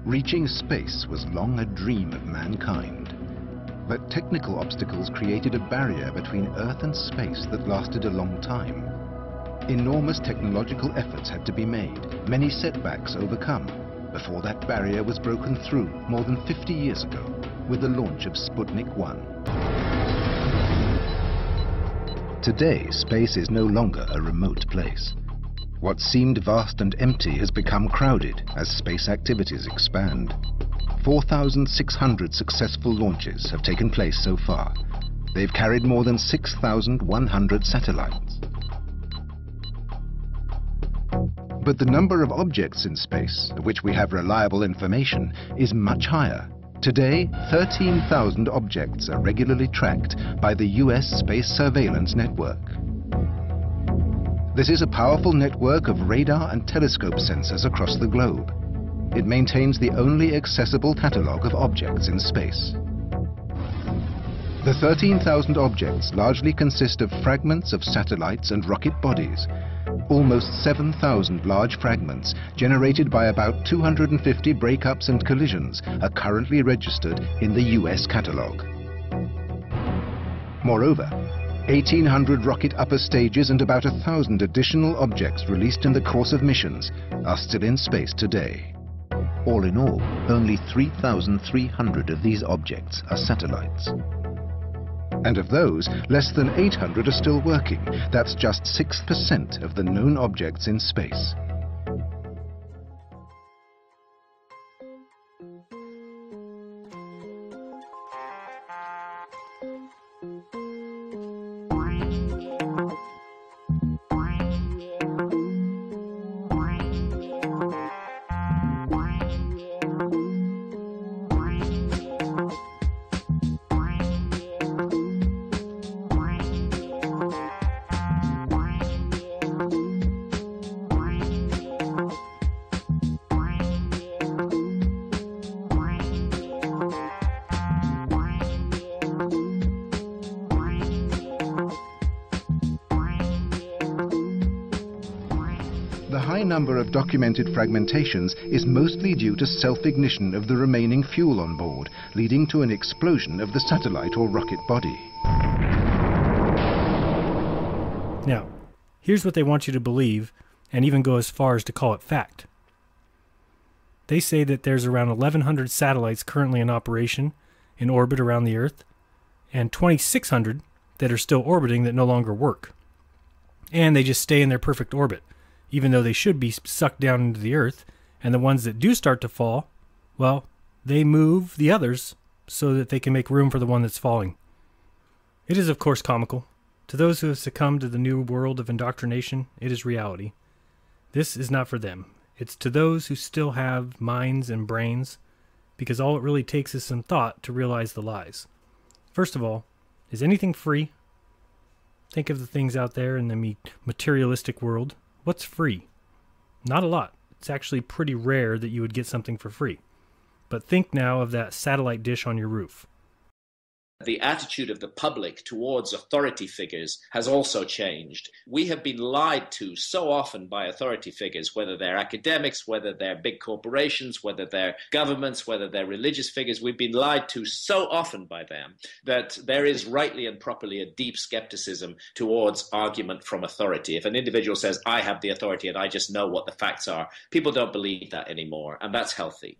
Reaching space was long a dream of mankind, but technical obstacles created a barrier between Earth and space that lasted a long time. Enormous technological efforts had to be made, many setbacks overcome, before that barrier was broken through more than 50 years ago with the launch of Sputnik 1. Today, space is no longer a remote place. What seemed vast and empty has become crowded as space activities expand. 4,600 successful launches have taken place so far. They've carried more than 6,100 satellites. But the number of objects in space, of which we have reliable information, is much higher. Today, 13,000 objects are regularly tracked by the US Space Surveillance Network. This is a powerful network of radar and telescope sensors across the globe. It maintains the only accessible catalogue of objects in space. The 13,000 objects largely consist of fragments of satellites and rocket bodies. Almost 7,000 large fragments, generated by about 250 breakups and collisions, are currently registered in the US catalogue. Moreover, 1,800 rocket upper stages and about 1,000 additional objects released in the course of missions are still in space today. All in all, only 3,300 of these objects are satellites. And of those, less than 800 are still working. That's just 6% of the known objects in space. The high number of documented fragmentations is mostly due to self-ignition of the remaining fuel on board, leading to an explosion of the satellite or rocket body. Now, here's what they want you to believe, and even go as far as to call it fact. They say that there's around 1,100 satellites currently in operation in orbit around the Earth, and 2,600 that are still orbiting that no longer work. And they just stay in their perfect orbit, even though they should be sucked down into the Earth, and the ones that do start to fall, well, they move the others so that they can make room for the one that's falling. It is, of course, comical. To those who have succumbed to the new world of indoctrination, it is reality. This is not for them. It's to those who still have minds and brains, because all it really takes is some thought to realize the lies. First of all, is anything free? Think of the things out there in the materialistic world. What's free? Not a lot. It's actually pretty rare that you would get something for free. But think now of that satellite dish on your roof. The attitude of the public towards authority figures has also changed. We have been lied to so often by authority figures, whether they're academics, whether they're big corporations, whether they're governments, whether they're religious figures. We've been lied to so often by them that there is rightly and properly a deep skepticism towards argument from authority. If an individual says, I have the authority and I just know what the facts are, people don't believe that anymore, and that's healthy.